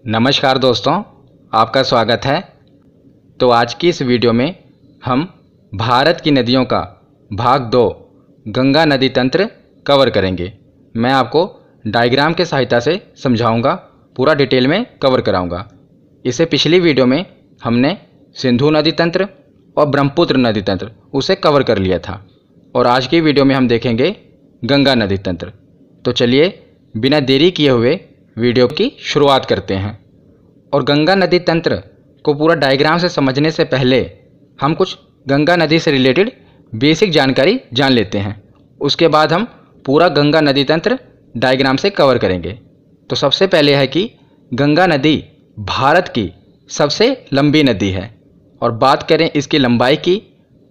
नमस्कार दोस्तों, आपका स्वागत है। तो आज की इस वीडियो में हम भारत की नदियों का भाग 2 गंगा नदी तंत्र कवर करेंगे। मैं आपको डायग्राम के सहायता से समझाऊंगा, पूरा डिटेल में कवर कराऊंगा। इससे पिछली वीडियो में हमने सिंधु नदी तंत्र और ब्रह्मपुत्र नदी तंत्र उसे कवर कर लिया था और आज की वीडियो में हम देखेंगे गंगा नदी तंत्र। तो चलिए बिना देरी किए हुए वीडियो की शुरुआत करते हैं। और गंगा नदी तंत्र को पूरा डायग्राम से समझने से पहले हम कुछ गंगा नदी से रिलेटेड बेसिक जानकारी जान लेते हैं। उसके बाद हम पूरा गंगा नदी तंत्र डायग्राम से कवर करेंगे। तो सबसे पहले है कि गंगा नदी भारत की सबसे लंबी नदी है और बात करें इसकी लंबाई की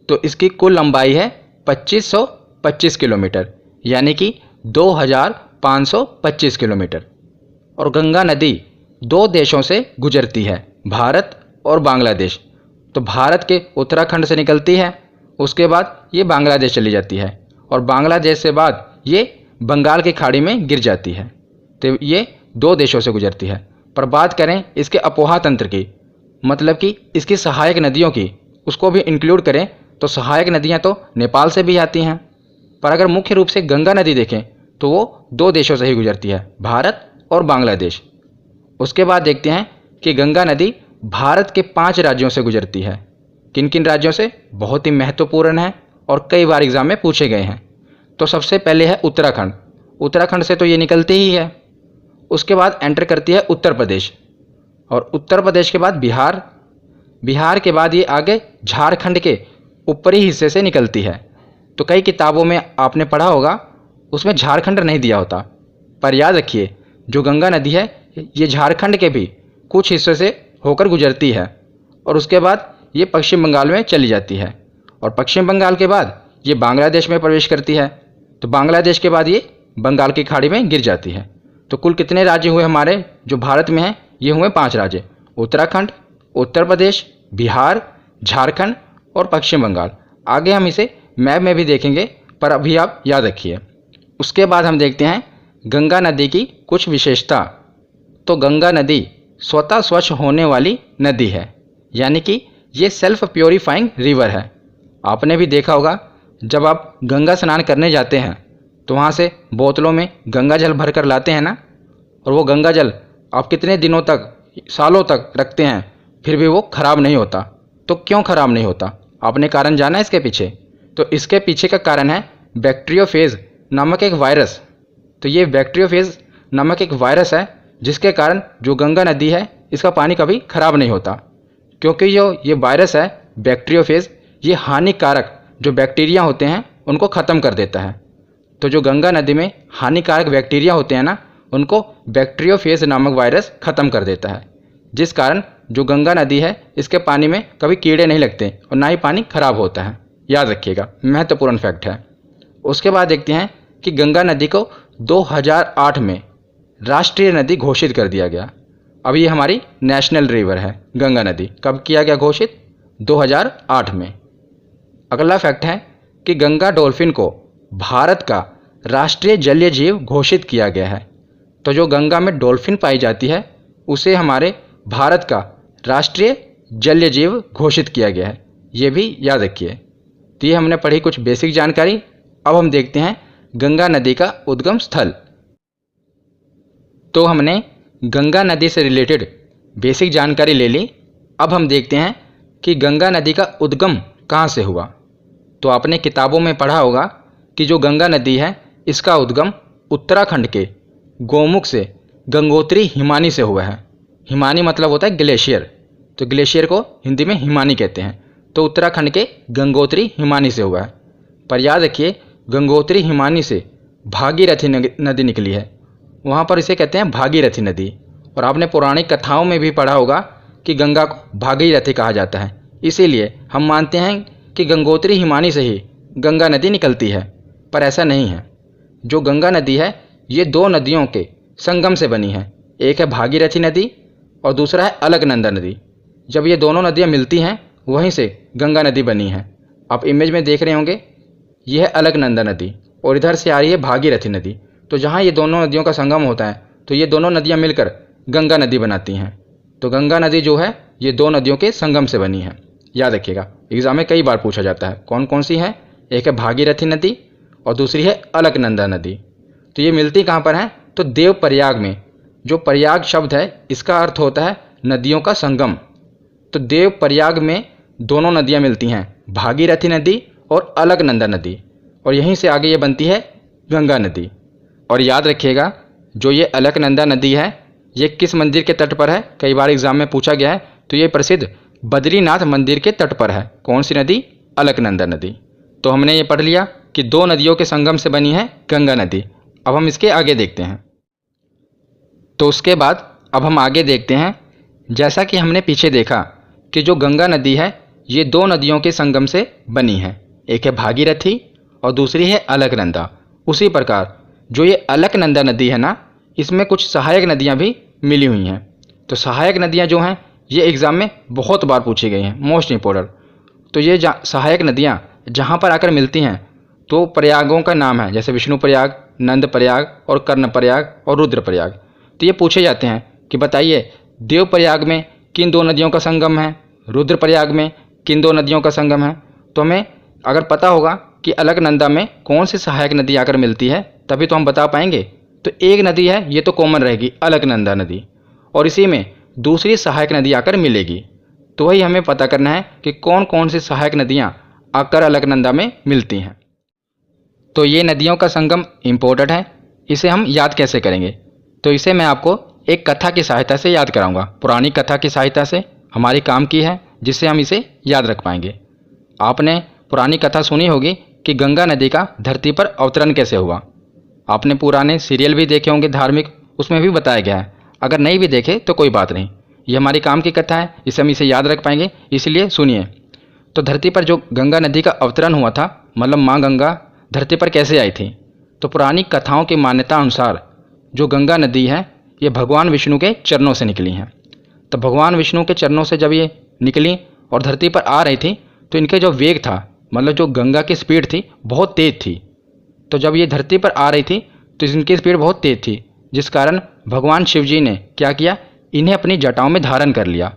तो इसकी कुल लंबाई है 2525 किलोमीटर, यानी कि 2525 किलोमीटर। और गंगा नदी दो देशों से गुजरती है, भारत और बांग्लादेश। तो भारत के उत्तराखंड से निकलती है, उसके बाद ये बांग्लादेश चली जाती है और बांग्लादेश से बाद ये बंगाल की खाड़ी में गिर जाती है। तो ये दो देशों से गुजरती है। पर बात करें इसके अपोहा तंत्र की, मतलब कि इसकी सहायक नदियों की, उसको भी इंक्लूड करें तो सहायक नदियाँ तो नेपाल से भी आती हैं। पर अगर मुख्य रूप से गंगा नदी देखें तो वो दो देशों से ही गुजरती है, भारत और बांग्लादेश। उसके बाद देखते हैं कि गंगा नदी भारत के 5 राज्यों से गुजरती है। किन किन राज्यों से, बहुत ही महत्वपूर्ण है और कई बार एग्जाम में पूछे गए हैं। तो सबसे पहले है उत्तराखंड। उत्तराखंड से तो ये निकलती ही है। उसके बाद एंटर करती है उत्तर प्रदेश और उत्तर प्रदेश के बाद बिहार। बिहार के बाद ये आगे झारखंड के ऊपरी हिस्से से निकलती है। तो कई किताबों में आपने पढ़ा होगा, उसमें झारखंड नहीं दिया होता। पर याद रखिए, जो गंगा नदी है ये झारखंड के भी कुछ हिस्सों से होकर गुजरती है और उसके बाद ये पश्चिम बंगाल में चली जाती है और पश्चिम बंगाल के बाद ये बांग्लादेश में प्रवेश करती है। तो बांग्लादेश के बाद ये बंगाल की खाड़ी में गिर जाती है। तो कुल कितने राज्य हुए हमारे जो भारत में हैं? ये हुए 5 राज्य, उत्तराखंड, उत्तर प्रदेश, बिहार, झारखंड और पश्चिम बंगाल। आगे हम इसे मैप में भी देखेंगे, पर अभी आप याद रखिए। उसके बाद हम देखते हैं गंगा नदी की कुछ विशेषता। तो गंगा नदी स्वतः स्वच्छ होने वाली नदी है, यानी कि ये सेल्फ प्योरीफाइंग रिवर है। आपने भी देखा होगा, जब आप गंगा स्नान करने जाते हैं तो वहाँ से बोतलों में गंगा जल भर कर लाते हैं ना, और वो गंगा जल आप कितने दिनों तक, सालों तक रखते हैं, फिर भी वो ख़राब नहीं होता। तो क्यों ख़राब नहीं होता? आपने कारण जाना है इसके पीछे? तो इसके पीछे का कारण है बैक्टीरियोफेज नामक एक वायरस। तो ये बैक्टीरियोफेज नामक एक वायरस है जिसके कारण जो गंगा नदी है इसका पानी कभी ख़राब नहीं होता, क्योंकि जो ये वायरस है बैक्टीरियोफेज, ये हानिकारक जो बैक्टीरिया होते हैं उनको ख़त्म कर देता है। तो जो गंगा नदी में हानिकारक बैक्टीरिया होते हैं ना, उनको बैक्टीरियोफेज नामक वायरस ख़त्म कर देता है, जिस कारण जो गंगा नदी है इसके पानी में कभी कीड़े नहीं लगते और ना ही पानी खराब होता है। याद रखिएगा, महत्वपूर्ण फैक्ट है। उसके बाद देखते हैं कि गंगा नदी को 2008 में राष्ट्रीय नदी घोषित कर दिया गया। अब ये हमारी नेशनल रिवर है गंगा नदी। कब किया गया घोषित? 2008 में। अगला फैक्ट है कि गंगा डॉल्फिन को भारत का राष्ट्रीय जलीय जीव घोषित किया गया है। तो जो गंगा में डॉल्फिन पाई जाती है उसे हमारे भारत का राष्ट्रीय जलीय जीव घोषित किया गया है, ये भी याद रखिए। तो ये हमने पढ़ी कुछ बेसिक जानकारी। अब हम देखते हैं गंगा नदी का उद्गम स्थल। तो हमने गंगा नदी से रिलेटेड बेसिक जानकारी ले ली। अब हम देखते हैं कि गंगा नदी का उद्गम कहाँ से हुआ। तो आपने किताबों में पढ़ा होगा कि जो गंगा नदी है इसका उद्गम उत्तराखंड के गोमुख से गंगोत्री हिमानी से हुआ है। हिमानी मतलब होता है ग्लेशियर, तो ग्लेशियर को हिंदी में हिमानी कहते हैं। तो उत्तराखंड के गंगोत्री हिमानी से हुआ है। पर याद रखिए, गंगोत्री हिमानी से भागीरथी नदी निकली है, वहाँ पर इसे कहते हैं भागीरथी नदी। और आपने पौराणिक कथाओं में भी पढ़ा होगा कि गंगा को भागीरथी कहा जाता है। इसीलिए हम मानते हैं कि गंगोत्री हिमानी से ही गंगा नदी निकलती है, पर ऐसा नहीं है। जो गंगा नदी है ये 2 नदियों के संगम से बनी है। एक है भागीरथी नदी और दूसरा है अलकनंदा नदी। जब ये दोनों नदियाँ मिलती हैं वहीं से गंगा नदी बनी है। आप इमेज में देख रहे होंगे, यह है अलकनंदा नदी और इधर से आ रही है भागीरथी नदी। तो जहाँ ये दोनों नदियों का संगम होता है तो ये दोनों नदियाँ मिलकर गंगा नदी बनाती हैं। तो गंगा नदी जो है ये दो नदियों के संगम से बनी है। याद रखिएगा, एग्जाम में कई बार पूछा जाता है। कौन कौन सी है? एक है भागीरथी नदी और दूसरी है अलकनंदा नदी। तो ये मिलती कहाँ पर है? तो देवप्रयाग में। जो प्रयाग शब्द है इसका अर्थ होता है नदियों का संगम। तो देवप्रयाग में दोनों नदियाँ मिलती हैं, भागीरथी नदी और अलकनंदा नदी, और यहीं से आगे ये बनती है गंगा नदी। और याद रखिएगा, जो ये अलकनंदा नदी है ये किस मंदिर के तट पर है? कई बार एग्जाम में पूछा गया है। तो ये प्रसिद्ध बद्रीनाथ मंदिर के तट पर है। कौन सी नदी? अलकनंदा नदी। तो हमने ये पढ़ लिया कि दो नदियों के संगम से बनी है गंगा नदी। अब हम इसके आगे देखते हैं। तो उसके बाद अब हम आगे देखते हैं, जैसा कि हमने पीछे देखा कि जो गंगा नदी है ये दो नदियों के संगम से बनी है, एक है भागीरथी और दूसरी है अलकनंदा। उसी प्रकार जो ये अलकनंदा नदी है ना, इसमें कुछ सहायक नदियाँ भी मिली हुई हैं। तो सहायक नदियाँ जो हैं ये एग्ज़ाम में बहुत बार पूछी गई हैं, मोस्ट इम्पोर्टेंट। तो ये सहायक नदियाँ जहाँ पर आकर मिलती हैं तो प्रयागों का नाम है, जैसे विष्णु प्रयाग, नंद प्रयाग और कर्ण प्रयाग और रुद्र प्रयाग। तो ये पूछे जाते हैं कि बताइए देव प्रयाग में किन दो नदियों का संगम है, रुद्र प्रयाग में किन दो नदियों का संगम है। तो हमें अगर पता होगा कि अलकनंदा में कौन सी सहायक नदी आकर मिलती है तभी तो हम बता पाएंगे। तो एक नदी है ये तो कॉमन रहेगी, अलकनंदा नदी, और इसी में दूसरी सहायक नदी आकर मिलेगी। तो वही हमें पता करना है कि कौन कौन सी सहायक नदियाँ आकर अलकनंदा में मिलती हैं। तो ये नदियों का संगम इम्पोर्टेंट है, इसे हम याद कैसे करेंगे? तो इसे मैं आपको एक कथा की सहायता से याद कराऊंगा। पुरानी कथा की सहायता से हमारी काम की है, जिससे हम इसे याद रख पाएंगे। आपने पुरानी कथा सुनी होगी कि गंगा नदी का धरती पर अवतरण कैसे हुआ। आपने पुराने सीरियल भी देखे होंगे धार्मिक, उसमें भी बताया गया है। अगर नहीं भी देखे तो कोई बात नहीं, ये हमारी काम की कथा है, इसे हम इसे याद रख पाएंगे, इसलिए सुनिए। तो धरती पर जो गंगा नदी का अवतरण हुआ था, मतलब माँ गंगा धरती पर कैसे आई थी। तो पुरानी कथाओं की मान्यता अनुसार जो गंगा नदी है ये भगवान विष्णु के चरणों से निकली हैं। तो भगवान विष्णु के चरणों से जब ये निकली और धरती पर आ रही थी तो इनके जो वेग था, मतलब जो गंगा की स्पीड थी, बहुत तेज़ थी। तो जब ये धरती पर आ रही थी तो इनकी स्पीड बहुत तेज़ थी, जिस कारण भगवान शिव जी ने क्या किया, इन्हें अपनी जटाओं में धारण कर लिया,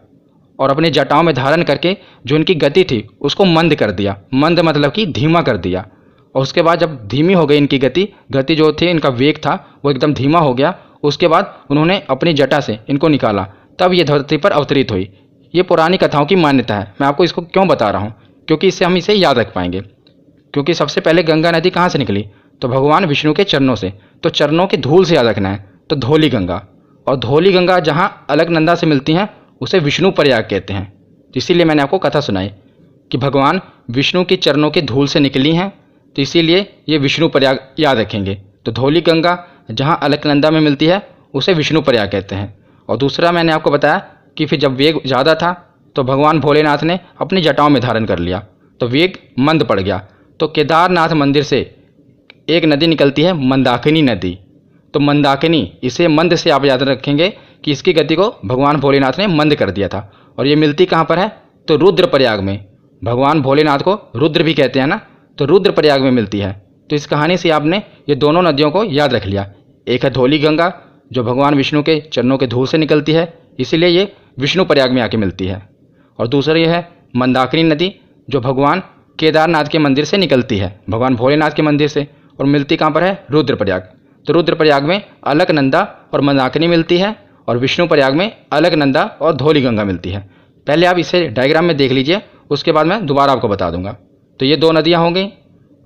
और अपनी जटाओं में धारण करके जो इनकी गति थी उसको मंद कर दिया। मंद मतलब कि धीमा कर दिया। और उसके बाद जब धीमी हो गई इनकी गति जो थी, इनका वेग था वो एकदम धीमा हो गया। उसके बाद उन्होंने अपनी जटा से इनको निकाला, तब ये धरती पर अवतरित हुई। ये पुरानी कथाओं की मान्यता है। मैं आपको इसको क्यों बता रहा हूँ? क्योंकि इससे हम इसे याद रख पाएंगे। क्योंकि सबसे पहले गंगा नदी कहाँ से निकली? तो भगवान विष्णु के चरणों से। तो चरणों की धूल से याद रखना है, तो धौली गंगा। और धौली गंगा जहाँ अलकनंदा से मिलती हैं उसे विष्णु प्रयाग कहते हैं। इसीलिए मैंने आपको कथा सुनाई कि भगवान विष्णु के चरणों की धूल से निकली हैं, तो इसीलिए ये विष्णु प्रयाग याद रखेंगे। तो धौली गंगा जहाँ अलकनंदा में मिलती है उसे विष्णु प्रयाग कहते हैं। और दूसरा मैंने आपको बताया कि फिर जब वेग ज़्यादा था तो भगवान भोलेनाथ ने अपनी जटाओं में धारण कर लिया, तो वेग मंद पड़ गया। तो केदारनाथ मंदिर से एक नदी निकलती है, मंदाकिनी नदी। तो मंदाकिनी, इसे मंद से आप याद रखेंगे कि इसकी गति को भगवान भोलेनाथ ने मंद कर दिया था। और ये मिलती कहाँ पर है? तो रुद्रप्रयाग में। भगवान भोलेनाथ को रुद्र भी कहते हैं ना, तो रुद्रप्रयाग में मिलती है। तो इस कहानी से आपने ये दोनों नदियों को याद रख लिया। एक है धौली गंगा जो भगवान विष्णु के चरणों के धूल से निकलती है, इसीलिए ये विष्णु प्रयाग में आके मिलती है। और दूसरी है मंदाकिनी नदी जो भगवान केदारनाथ के मंदिर से निकलती है, भगवान भोलेनाथ के मंदिर से, और मिलती कहाँ पर है? रुद्रप्रयाग। तो रुद्रप्रयाग में अलकनंदा और मंदाकिनी मिलती है, और विष्णु प्रयाग में अलकनंदा और धौली गंगा मिलती है। पहले आप इसे डायग्राम में देख लीजिए, उसके बाद मैं दोबारा आपको बता दूंगा। तो ये दो नदियाँ हो गई।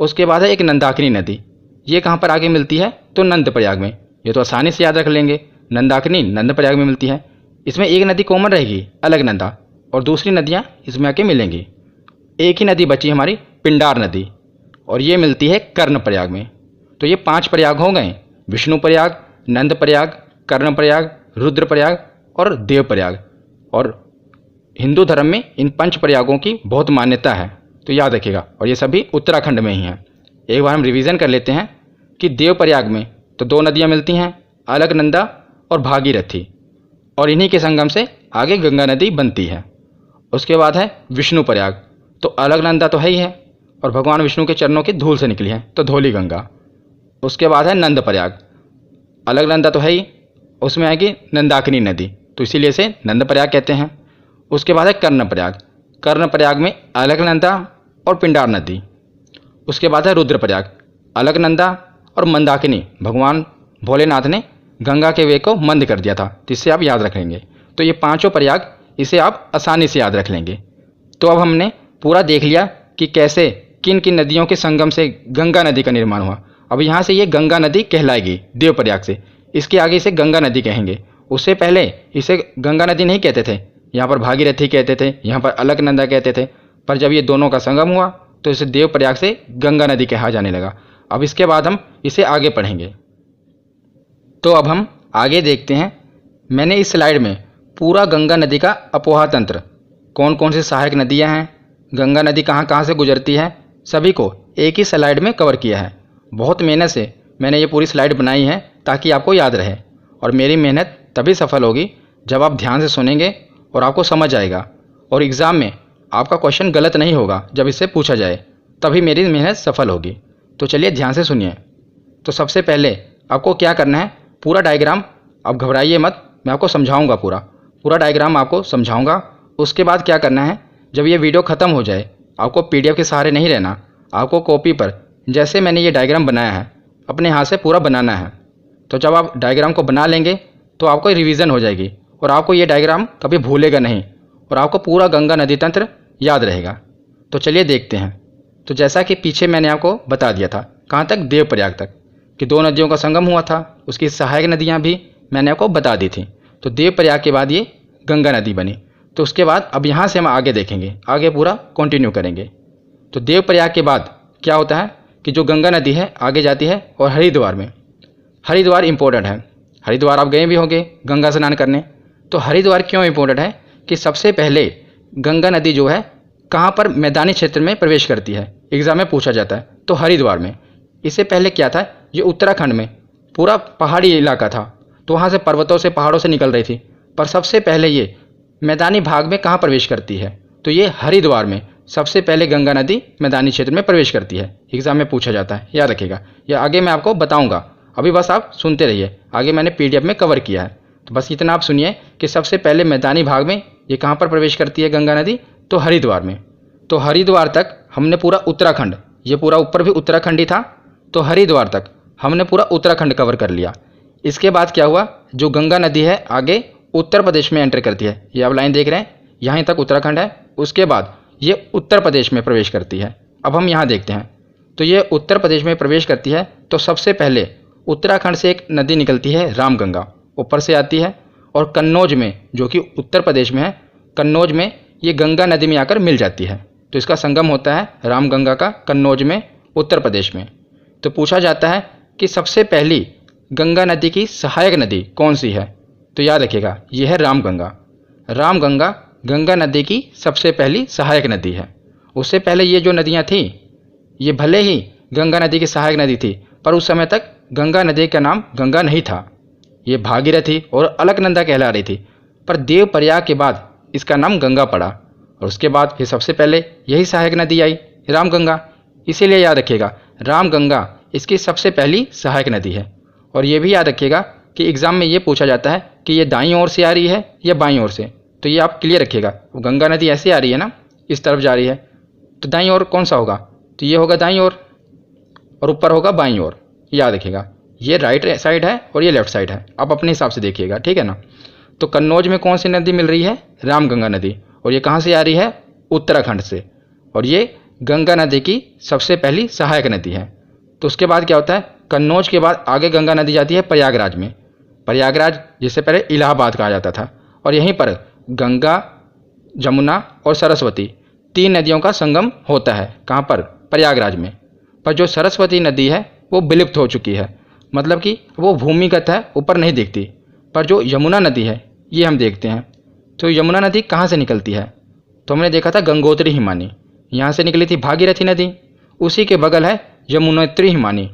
उसके बाद है एक नंदाकिनी नदी। ये कहाँ पर आगे मिलती है? तो नंद प्रयाग में। ये तो आसानी से याद रख लेंगे, नंदाकिनी नंद प्रयाग में मिलती है। इसमें एक नदी कॉमन रहेगी, अलकनंदा, और दूसरी नदियाँ इसमें आके मिलेंगी। एक ही नदी बची हमारी, पिंडार नदी, और ये मिलती है कर्ण प्रयाग में। तो ये 5 प्रयाग हो गए, विष्णु प्रयाग, नंद प्रयाग, कर्ण प्रयाग, रुद्र प्रयाग और देव प्रयाग। और हिंदू धर्म में इन 5 प्रयागों की बहुत मान्यता है, तो याद रखिएगा। और ये सभी उत्तराखंड में ही हैं। एक बार हम रिवीजन कर लेते हैं कि देव प्रयाग में तो 2 नदियाँ मिलती हैं, अलकनंदा और भागीरथी, और इन्हीं के संगम से आगे गंगा नदी बनती है। उसके बाद है विष्णु प्रयाग। तो अलकनंदा तो है ही है, और भगवान विष्णु के चरणों की धूल से निकली है, तो धौली गंगा। उसके बाद है नंद प्रयाग। अलकनंदा तो है ही, उसमें आएगी नंदाकिनी नदी, तो इसीलिए इसे नंदप्रयाग कहते हैं। उसके बाद है कर्णप्रयाग। कर्णप्रयाग में अलकनंदा और पिंडार नदी। उसके बाद है रुद्रप्रयाग। अलकनंदा और मंदाकिनी, भगवान भोलेनाथ ने गंगा के वे को मंद कर दिया था, जिससे आप याद रख लेंगे। तो ये पांचों प्रयाग, इसे आप आसानी से याद रख लेंगे। तो अब हमने पूरा देख लिया कि कैसे किन किन नदियों के संगम से गंगा नदी का निर्माण हुआ। अब यहाँ से ये गंगा नदी कहलाएगी देवप्रयाग से, इसके आगे इसे गंगा नदी कहेंगे। उससे पहले इसे गंगा नदी नहीं कहते थे, यहाँ पर भागीरथी कहते थे, यहाँ पर अलकनंदा कहते थे। पर जब ये दोनों का संगम हुआ तो इसे देवप्रयाग से गंगा नदी कहा जाने लगा। अब इसके बाद हम इसे आगे पढ़ेंगे। तो अब हम आगे देखते हैं। मैंने इस स्लाइड में पूरा गंगा नदी का अपोहा तंत्र, कौन कौन सी सहायक नदियाँ हैं, गंगा नदी कहाँ कहाँ से गुजरती है, सभी को एक ही स्लाइड में कवर किया है। बहुत मेहनत से मैंने ये पूरी स्लाइड बनाई है ताकि आपको याद रहे, और मेरी मेहनत तभी सफल होगी जब आप ध्यान से सुनेंगे और आपको समझ आएगा, और एग्ज़ाम में आपका क्वेश्चन गलत नहीं होगा जब इससे पूछा जाए, तभी मेरी मेहनत सफल होगी। तो चलिए ध्यान से सुनिए। तो सबसे पहले आपको क्या करना है, पूरा डायग्राम, आप घबराइए मत, मैं आपको समझाऊंगा, पूरा डायग्राम आपको समझाऊंगा। उसके बाद क्या करना है, जब ये वीडियो ख़त्म हो जाए, आपको पीडीएफ के सहारे नहीं रहना, आपको कॉपी पर जैसे मैंने ये डायग्राम बनाया है अपने हाथ से पूरा बनाना है। तो जब आप डायग्राम को बना लेंगे तो आपको रिवीजन हो जाएगी, और आपको ये डायग्राम कभी भूलेगा नहीं, और आपको पूरा गंगा नदी तंत्र याद रहेगा। तो चलिए देखते हैं। तो जैसा कि पीछे मैंने आपको बता दिया था, कहाँ तक, देवप्रयाग तक, कि दो नदियों का संगम हुआ था, उसकी सहायक नदियाँ भी मैंने आपको बता दी थी। तो देवप्रयाग के बाद ये गंगा नदी बनी। तो उसके बाद अब यहाँ से हम आगे देखेंगे, आगे पूरा कंटिन्यू करेंगे। तो देवप्रयाग के बाद क्या होता है कि जो गंगा नदी है आगे जाती है और हरिद्वार में, हरिद्वार इंपॉर्टेंट है। हरिद्वार आप गए भी होंगे गंगा स्नान करने। तो हरिद्वार क्यों इंपॉर्टेंट है कि सबसे पहले गंगा नदी जो है कहाँ पर मैदानी क्षेत्र में प्रवेश करती है, एग्जाम में पूछा जाता है। तो हरिद्वार में। इससे पहले क्या था, ये उत्तराखंड में पूरा पहाड़ी इलाका था, तो वहाँ से पर्वतों से, पहाड़ों से निकल रही थी। पर सबसे पहले ये मैदानी भाग में कहाँ प्रवेश करती है, तो ये हरिद्वार में सबसे पहले गंगा नदी मैदानी क्षेत्र में प्रवेश करती है। एग्जाम में पूछा जाता है, याद रखिएगा। या आगे मैं आपको बताऊंगा, अभी बस आप सुनते रहिए, आगे मैंने पीडीएफ में कवर किया है। तो बस इतना आप सुनिए कि सबसे पहले मैदानी भाग में ये कहाँ पर प्रवेश करती है गंगा नदी, तो हरिद्वार में। तो हरिद्वार तक हमने पूरा उत्तराखंड, ये पूरा ऊपर भी उत्तराखंड ही था, तो हरिद्वार तक हमने पूरा उत्तराखंड कवर कर लिया। इसके बाद क्या हुआ, जो गंगा नदी है आगे उत्तर प्रदेश में एंटर करती है, ये आप लाइन देख रहे हैं, यहाँ तक उत्तराखंड है। उसके बाद ये उत्तर प्रदेश में प्रवेश करती है। अब हम यहाँ देखते हैं, तो ये उत्तर प्रदेश में प्रवेश करती है। तो सबसे पहले उत्तराखंड से एक नदी निकलती है रामगंगा, ऊपर से आती है, और कन्नौज में, जो कि उत्तर प्रदेश में है, कन्नौज में ये गंगा नदी में आकर मिल जाती है। तो इसका संगम होता है रामगंगा का कन्नौज में, उत्तर प्रदेश में। तो पूछा जाता है कि सबसे पहली गंगा नदी की सहायक नदी कौन सी है, तो याद रखिएगा यह है रामगंगा। रामगंगा गंगा नदी की सबसे पहली सहायक नदी है। उससे पहले ये जो नदियाँ थीं, ये भले ही गंगा नदी की सहायक नदी थी, पर उस समय तक गंगा नदी का नाम गंगा नहीं था, ये भागीरथी और अलकनंदा कहला रही थी। पर देवप्रयाग के बाद इसका नाम गंगा पड़ा, और उसके बाद फिर सबसे पहले यही सहायक नदी आई, रामगंगा। इसीलिए याद रखिएगा रामगंगा इसकी सबसे पहली सहायक नदी है। और ये भी याद रखिएगा कि एग्ज़ाम में ये पूछा जाता है कि ये दाईं ओर से आ रही है या बाईं ओर से, तो ये आप क्लियर रखिएगा। गंगा नदी ऐसे आ रही है ना, इस तरफ जा रही है, तो दाईं ओर कौन सा होगा, तो ये होगा दाईं ओर, और ऊपर होगा बाईं ओर। याद रखिएगा ये राइट साइड है और ये लेफ्ट साइड है, आप अपने हिसाब से देखिएगा, ठीक है ना। तो कन्नौज में कौन सी नदी मिल रही है, रामगंगा नदी, और ये कहाँ से आ रही है, उत्तराखंड से, और ये गंगा नदी की सबसे पहली सहायक नदी है। तो उसके बाद क्या होता है, कन्नौज के बाद आगे गंगा नदी जाती है प्रयागराज में। प्रयागराज जिससे पहले इलाहाबाद कहा जाता था, और यहीं पर गंगा, जमुना और सरस्वती तीन नदियों का संगम होता है। कहाँ पर, प्रयागराज में। पर जो सरस्वती नदी है वो विलुप्त हो चुकी है, मतलब कि वो भूमिगत है, ऊपर नहीं दिखती। पर जो यमुना नदी है ये हम देखते हैं। तो यमुना नदी कहाँ से निकलती है, तो हमने देखा था गंगोत्री हिमानी, यहाँ से निकली थी भागीरथी नदी, उसी के बगल है यमुनोत्री हिमानी।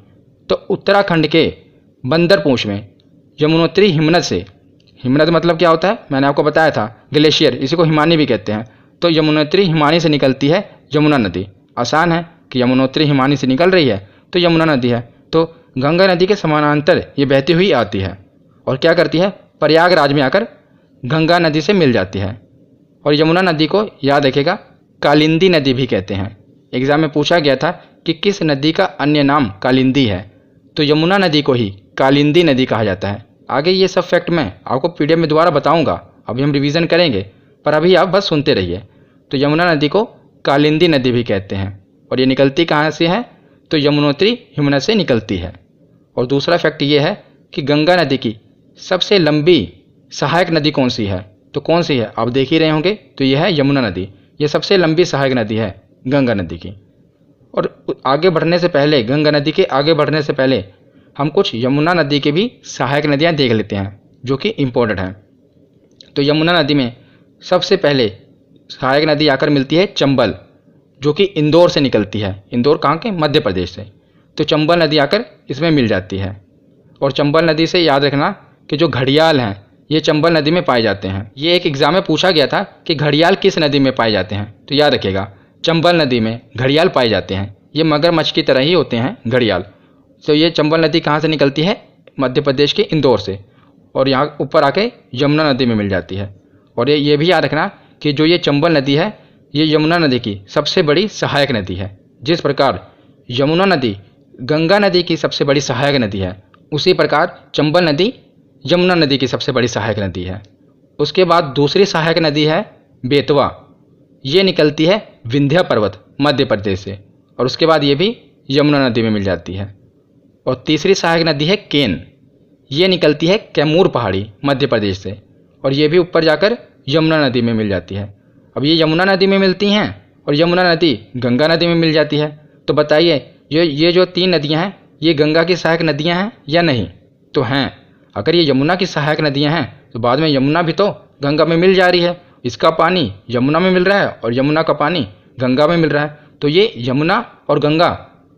तो उत्तराखंड के बंदरपूंछ में यमुनोत्री हिमनद से, हिमनद मतलब क्या होता है, मैंने आपको बताया था ग्लेशियर, इसी को हिमानी भी कहते हैं। तो यमुनोत्री हिमानी से निकलती है यमुना नदी। आसान है कि यमुनोत्री हिमानी से निकल रही है तो यमुना नदी है। तो गंगा नदी के समानांतर ये बहती हुई आती है, और क्या करती है, प्रयागराज में आकर गंगा नदी से मिल जाती है। और यमुना नदी को याद रखेगा कालिंदी नदी भी कहते हैं। एग्जाम में पूछा गया था कि किस नदी का अन्य नाम कालिंदी है, तो यमुना नदी को ही कालिंदी नदी कहा जाता है। आगे ये सब फैक्ट मैं आपको पीडीएफ में दोबारा बताऊंगा, अभी हम रिवीजन करेंगे, पर अभी आप बस सुनते रहिए। तो यमुना नदी को कालिंदी नदी भी कहते हैं। और ये निकलती कहाँ से है, तो यमुनोत्री हिमनद से निकलती है। और दूसरा फैक्ट ये है कि गंगा नदी की सबसे लंबी सहायक नदी कौन सी है, तो कौन सी है आप देख ही रहे होंगे, तो यह है यमुना नदी। ये सबसे लंबी सहायक नदी है गंगा नदी की। और आगे बढ़ने से पहले, गंगा नदी के आगे बढ़ने से पहले हम कुछ यमुना नदी के भी सहायक नदियाँ देख लेते हैं जो कि इम्पोर्टेंट हैं। तो यमुना नदी में सबसे पहले सहायक नदी आकर मिलती है चंबल, जो कि इंदौर से निकलती है। इंदौर कहाँ के, मध्य प्रदेश से। तो चंबल नदी आकर इसमें मिल जाती है। और चंबल नदी से याद रखना कि जो घड़ियाल हैं ये चंबल नदी में पाए जाते हैं। ये एक एग्जाम में पूछा गया था कि घड़ियाल किस नदी में पाए जाते हैं, तो याद रखिएगा चंबल नदी में घड़ियाल पाए जाते हैं। ये मगरमच्छ की तरह ही होते हैं घड़ियाल। तो ये चंबल नदी कहाँ से निकलती है, मध्य प्रदेश के इंदौर से, और यहाँ ऊपर आके यमुना नदी में मिल जाती है। और ये भी याद रखना कि जो ये चंबल नदी है ये यमुना नदी की सबसे बड़ी सहायक नदी है। जिस प्रकार यमुना नदी गंगा नदी की सबसे बड़ी सहायक नदी है, उसी प्रकार चंबल नदी यमुना नदी की सबसे बड़ी सहायक नदी है। उसके बाद दूसरी सहायक नदी है बेतवा। ये निकलती है विंध्य पर्वत मध्य प्रदेश से, और उसके बाद ये भी यमुना नदी में मिल जाती है। और तीसरी सहायक नदी है केन। ये निकलती है कैमूर पहाड़ी मध्य प्रदेश से, और ये भी ऊपर जाकर यमुना नदी में मिल जाती है। अब ये यमुना नदी में मिलती हैं और यमुना नदी गंगा नदी में मिल जाती है। तो बताइए ये जो तीन नदियां हैं ये गंगा की सहायक नदियां हैं या नहीं, तो हैं। अगर ये यमुना की सहायक नदियां हैं तो बाद में यमुना भी तो गंगा में मिल जा रही है। इसका पानी यमुना में मिल रहा है और यमुना का पानी गंगा में मिल रहा है, तो ये यमुना और गंगा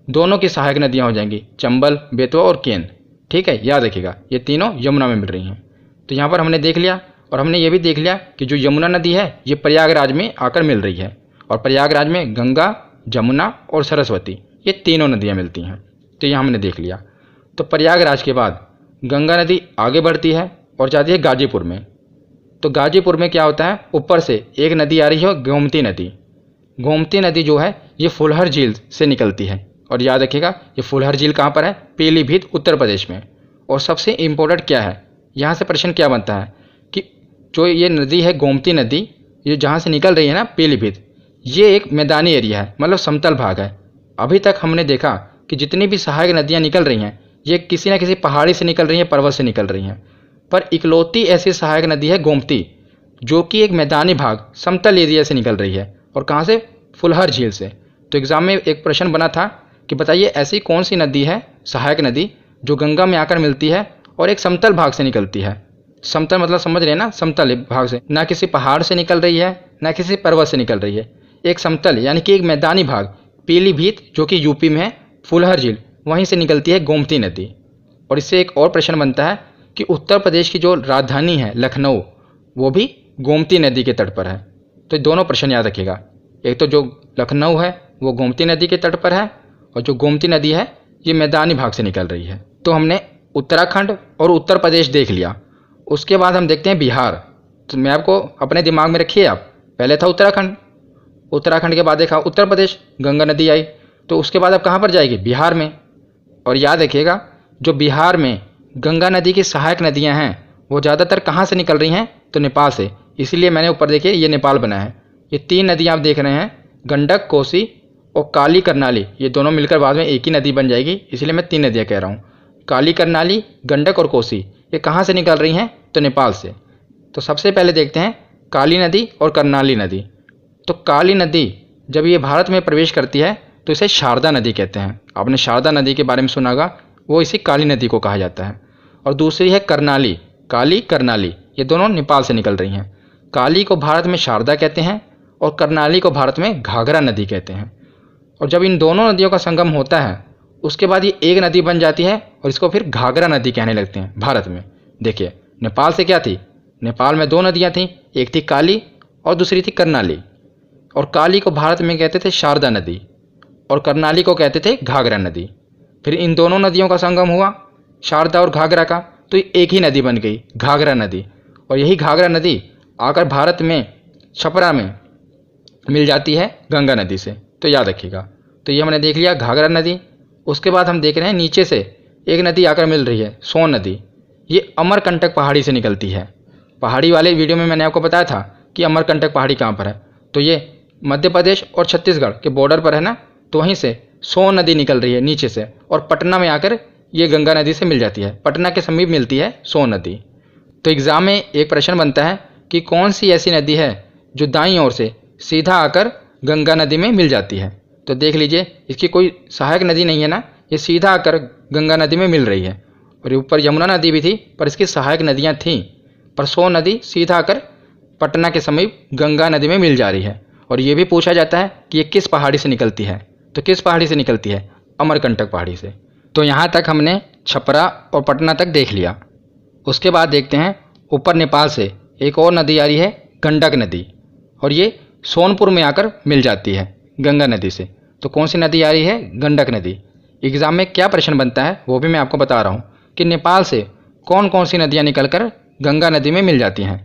दोनों की सहायक नदियाँ हो जाएंगी, चंबल, बेतवा और केन। ठीक है, याद रखिएगा ये तीनों यमुना में मिल रही हैं। तो यहाँ पर हमने देख लिया, और हमने ये भी देख लिया कि जो यमुना नदी है ये प्रयागराज में आकर मिल रही है, और प्रयागराज में गंगा, जमुना और सरस्वती ये तीनों नदियाँ मिलती हैं। तो ये हमने देख लिया। तो प्रयागराज के बाद गंगा नदी आगे बढ़ती है और जाती है गाजीपुर में। तो गाजीपुर में क्या होता है, ऊपर से एक नदी आ रही है गोमती नदी। गोमती नदी जो है ये फुलहर झील से निकलती है, और याद रखिएगा ये फुलहर झील कहाँ पर है, पीलीभीत उत्तर प्रदेश में। और सबसे इम्पोर्टेंट क्या है, यहाँ से प्रश्न क्या बनता है कि जो ये नदी है गोमती नदी, ये जहाँ से निकल रही है ना पीलीभीत, ये एक मैदानी एरिया है, मतलब समतल भाग है। अभी तक हमने देखा कि जितनी भी सहायक नदियाँ निकल रही हैं ये किसी न किसी पहाड़ी से निकल रही हैं, पर्वत से निकल रही हैं, पर इकलौती ऐसी सहायक नदी है गोमती, जो कि एक मैदानी भाग समतल एरिया से निकल रही है। और कहाँ से, फुलहर झील से। तो एग्जाम में एक प्रश्न बना था कि बताइए ऐसी कौन सी नदी है सहायक नदी जो गंगा में आकर मिलती है और एक समतल भाग से निकलती है। समतल मतलब समझ रहे हैं ना, समतल भाग से, ना किसी पहाड़ से निकल रही है ना किसी पर्वत से निकल रही है, एक समतल यानी कि एक मैदानी भाग, पीलीभीत जो कि यूपी में है, फुलहर झील वहीं से निकलती है गोमती नदी। और इससे एक और प्रश्न बनता है कि उत्तर प्रदेश की जो राजधानी है लखनऊ, वो भी गोमती नदी के तट पर है। तो दोनों प्रश्न याद रखिएगा, एक तो जो लखनऊ है वो गोमती नदी के तट पर है, और जो गोमती नदी है ये मैदानी भाग से निकल रही है। तो हमने उत्तराखंड और उत्तर प्रदेश देख लिया। उसके बाद हम देखते हैं बिहार। तो मैं आपको अपने दिमाग में रखिए, आप पहले था उत्तराखंड, उत्तराखंड के बाद देखा उत्तर प्रदेश, गंगा नदी आई, तो उसके बाद अब कहाँ पर जाएगी, बिहार में। और याद रखिएगा जो बिहार में गंगा नदी की सहायक नदियाँ हैं वो ज़्यादातर कहाँ से निकल रही हैं, तो नेपाल से। इसीलिए मैंने ऊपर देखिए ये नेपाल बना है। ये तीन नदियाँ आप देख रहे हैं, गंडक, कोसी और काली करनाली, ये दोनों मिलकर बाद में एक ही नदी बन जाएगी, इसलिए मैं तीन नदियाँ कह रहा हूँ। काली करनाली, गंडक और कोसी ये कहाँ से निकल रही हैं, तो नेपाल से। तो सबसे पहले देखते हैं काली नदी और करनाली नदी। तो काली नदी जब ये भारत में प्रवेश करती है तो इसे शारदा नदी कहते हैं। आपने शारदा नदी के बारे में सुना होगा, वो इसी काली नदी को कहा जाता है। और दूसरी है करनाली, काली करनाली, ये दोनों नेपाल से निकल रही हैं। काली को भारत में शारदा कहते हैं और करनाली को भारत में घाघरा नदी कहते हैं। और जब इन दोनों नदियों का संगम होता है उसके बाद ये एक नदी बन जाती है और इसको फिर घाघरा नदी कहने लगते हैं भारत में। देखिए नेपाल से क्या थी, नेपाल में दो नदियाँ थीं, एक थी काली और दूसरी थी करनाली। और काली को भारत में कहते थे शारदा नदी और करनाली को कहते थे घाघरा नदी। फिर इन दोनों नदियों का संगम हुआ शारदा और घाघरा का, तो एक ही नदी बन गई, घाघरा नदी। और यही घाघरा नदी आकर भारत में छपरा में मिल जाती है गंगा नदी से, तो याद रखिएगा। तो ये हमने देख लिया घाघरा नदी। उसके बाद हम देख रहे हैं नीचे से एक नदी आकर मिल रही है, सोन नदी। ये अमरकंटक पहाड़ी से निकलती है। पहाड़ी वाले वीडियो में मैंने आपको बताया था कि अमरकंटक पहाड़ी कहाँ पर है, तो ये मध्य प्रदेश और छत्तीसगढ़ के बॉर्डर पर है ना। तो वहीं से सोन नदी निकल रही है नीचे से और पटना में आकर ये गंगा नदी से मिल जाती है। पटना के समीप मिलती है सोन नदी। तो एग्ज़ाम में एक प्रश्न बनता है कि कौन सी ऐसी नदी है जो दाईं ओर से सीधा आकर गंगा नदी में मिल जाती है। तो देख लीजिए, इसकी कोई सहायक नदी नहीं है ना, ये सीधा आकर गंगा नदी में मिल रही है। और ऊपर यमुना नदी भी थी, पर इसकी सहायक नदियाँ थीं, पर सोन नदी सीधा आकर पटना के समीप गंगा नदी में मिल जा रही है। और ये भी पूछा जाता है कि ये किस पहाड़ी से निकलती है, तो किस पहाड़ी से निकलती है? अमरकंटक पहाड़ी से। तो यहाँ तक हमने छपरा और पटना तक देख लिया। उसके बाद देखते हैं ऊपर नेपाल से एक और नदी आ रही है, गंडक नदी, और ये सोनपुर में आकर मिल जाती है गंगा नदी से। तो कौन सी नदी आ रही है? गंडक नदी। एग्ज़ाम में क्या प्रश्न बनता है वो भी मैं आपको बता रहा हूँ कि नेपाल से कौन कौन सी नदियाँ निकलकर गंगा नदी में मिल जाती हैं।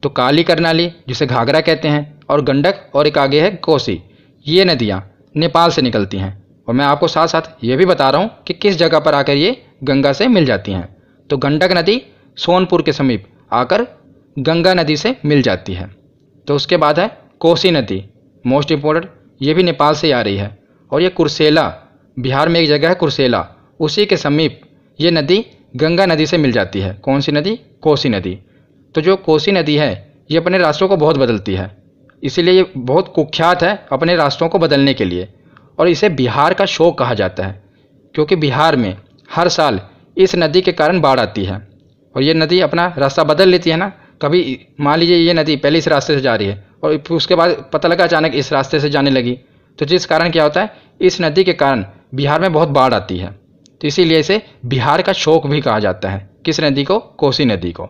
तो काली करनाली, जिसे घाघरा कहते हैं, और गंडक, और एक आगे है कोसी। ये नदियाँ नेपाल से निकलती हैं। और मैं आपको साथ साथ ये भी बता रहा हूँ कि किस जगह पर आकर ये गंगा से मिल जाती हैं। तो गंडक नदी सोनपुर के समीप आकर गंगा नदी से मिल जाती है। तो उसके बाद है कोसी नदी, मोस्ट इम्पोर्टेंट, ये भी नेपाल से आ रही है। और ये कुर्सेला, बिहार में एक जगह है कुर्सेला, उसी के समीप ये नदी गंगा नदी से मिल जाती है। कौन सी नदी? कोसी नदी। तो जो कोसी नदी है ये अपने रास्तों को बहुत बदलती है, इसीलिए ये बहुत कुख्यात है अपने रास्तों को बदलने के लिए। और इसे बिहार का शोक कहा जाता है, क्योंकि बिहार में हर साल इस नदी के कारण बाढ़ आती है। और ये नदी अपना रास्ता बदल लेती है ना। कभी मान लीजिए ये नदी पहले इस रास्ते से जा रही है और फिर उसके बाद पता लगा अचानक इस रास्ते से जाने लगी, तो जिस कारण क्या होता है, इस नदी के कारण बिहार में बहुत बाढ़ आती है। तो इसीलिए इसे बिहार का शोक भी कहा जाता है। किस नदी को? कोसी नदी को।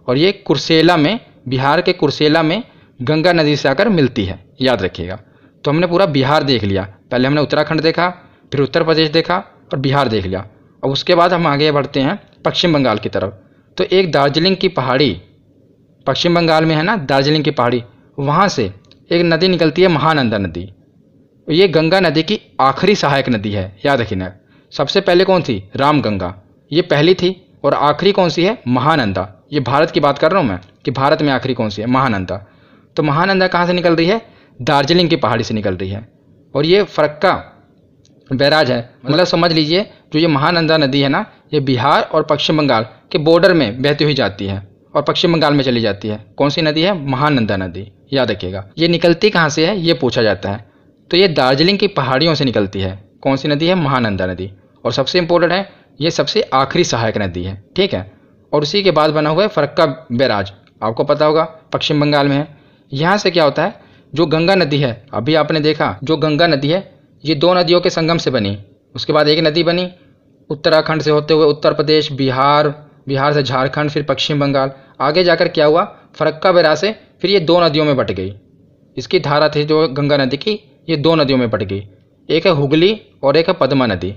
और ये कुर्सेला में, बिहार के कुर्सेला में गंगा नदी से आकर मिलती है, याद रखिएगा। तो हमने पूरा बिहार देख लिया। पहले हमने उत्तराखंड देखा, फिर उत्तर प्रदेश देखा और बिहार देख लिया। और उसके बाद हम आगे बढ़ते हैं पश्चिम बंगाल की तरफ। तो एक दार्जिलिंग की पहाड़ी, पश्चिम बंगाल में है ना दार्जिलिंग की पहाड़ी, वहाँ से एक नदी निकलती है, महानंदा नदी। ये गंगा नदी की आखिरी सहायक नदी है, याद रखिएगा। सबसे पहले कौन थी? रामगंगा, ये पहली थी। और आखिरी कौन सी है? महानंदा। ये भारत की बात कर रहा हूँ मैं कि भारत में आखिरी कौन सी है? महानंदा। तो महानंदा कहाँ से निकल रही है? दार्जिलिंग की पहाड़ी से निकल रही है। और ये फरक्का बैराज है, मतलब समझ लीजिए जो ये महानंदा नदी है ना, ये बिहार और पश्चिम बंगाल के बॉर्डर में बहती हुई जाती है और पश्चिम बंगाल में चली जाती है। कौन सी नदी है? महानंदा नदी, याद रखिएगा। ये निकलती कहाँ से है ये पूछा जाता है, तो ये दार्जिलिंग की पहाड़ियों से निकलती है। कौन सी नदी है? महानंदा नदी। और सबसे इंपॉर्टेंट है, ये सबसे आखिरी सहायक नदी है, ठीक है। और उसी के बाद बना हुआ है फरक्का बैराज, आपको पता होगा पश्चिम बंगाल में है। यहाँ से क्या होता है, जो गंगा नदी है, अभी आपने देखा जो गंगा नदी है ये दो नदियों के संगम से बनी, उसके बाद एक नदी बनी उत्तराखंड से होते हुए उत्तर प्रदेश, बिहार, बिहार से झारखंड, फिर पश्चिम बंगाल, आगे जाकर क्या हुआ, फरक्का बैराज से फिर ये दो नदियों में बट गई। इसकी धारा थी जो गंगा नदी की, ये दो नदियों में बट गई, एक है हुगली और एक है पद्मा नदी।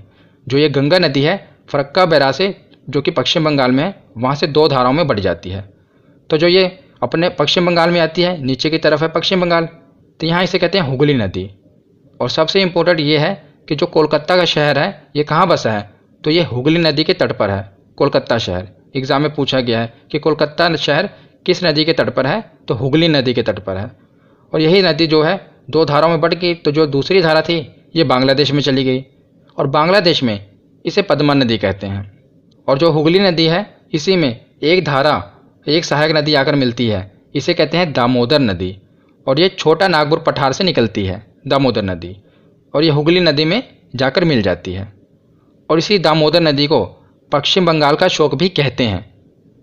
जो ये गंगा नदी है फरक्का बैराज से, जो कि पश्चिम बंगाल में है, वहाँ से दो धाराओं में बट जाती है। तो जो ये अपने पश्चिम बंगाल में आती है, नीचे की तरफ है पश्चिम बंगाल, तो यहाँ इसे कहते हैं हुगली नदी। और सबसे इम्पोर्टेंट ये है कि जो कोलकाता का शहर है ये कहाँ बसा है, तो ये हुगली नदी के तट पर है, कोलकाता शहर। एग्जाम में पूछा गया है कि कोलकाता शहर किस नदी के तट पर है, तो हुगली नदी के तट पर है। और यही नदी जो है दो धाराओं में बट गई, तो जो दूसरी धारा थी ये बांग्लादेश में चली गई, और बांग्लादेश में इसे पद्मा नदी कहते हैं। और जो हुगली नदी है इसी में एक धारा, एक सहायक नदी आकर मिलती है, इसे कहते हैं दामोदर नदी। और ये छोटा नागपुर पठार से निकलती है दामोदर नदी, और ये हुगली नदी में जाकर मिल जाती है। और इसी दामोदर नदी को पश्चिम बंगाल का शोक भी कहते हैं।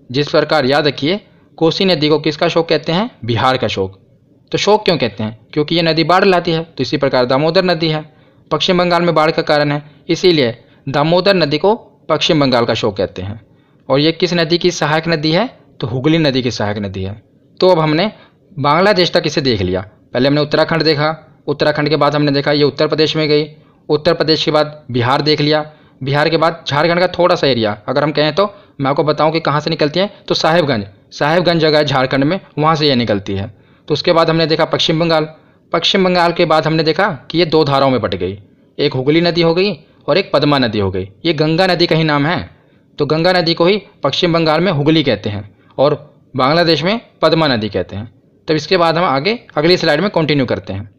जिस प्रकार याद रखिए, कोसी नदी को किसका शोक कहते हैं? बिहार का शोक। तो शोक क्यों कहते हैं? क्योंकि ये नदी बाढ़ लाती है। तो इसी प्रकार दामोदर नदी है, पश्चिम बंगाल में बाढ़ का कारण है, इसीलिए दामोदर नदी को पश्चिम बंगाल का शोक कहते हैं। और ये किस नदी की सहायक नदी है? तो हुगली नदी की सहायक नदी है। तो अब हमने बांग्लादेश तक इसे देख लिया। पहले हमने उत्तराखंड देखा, उत्तराखंड के बाद हमने देखा ये उत्तर प्रदेश में गई, उत्तर प्रदेश के बाद बिहार देख लिया, बिहार के बाद झारखंड का थोड़ा सा एरिया अगर हम कहें तो मैं आपको बताऊं कि कहाँ से निकलती है, तो साहेबगंज जगह है झारखंड में, वहाँ से ये निकलती है। तो उसके बाद हमने देखा पश्चिम बंगाल के बाद हमने देखा कि ये दो धाराओं में बट गई, एक हुगली नदी हो गई और एक पद्मा नदी हो गई। ये गंगा नदी का ही नाम है, तो गंगा नदी को ही पश्चिम बंगाल में हुगली कहते हैं और बांग्लादेश में पद्मा नदी कहते हैं। तब इसके बाद हम आगे अगली स्लाइड में कंटिन्यू करते हैं।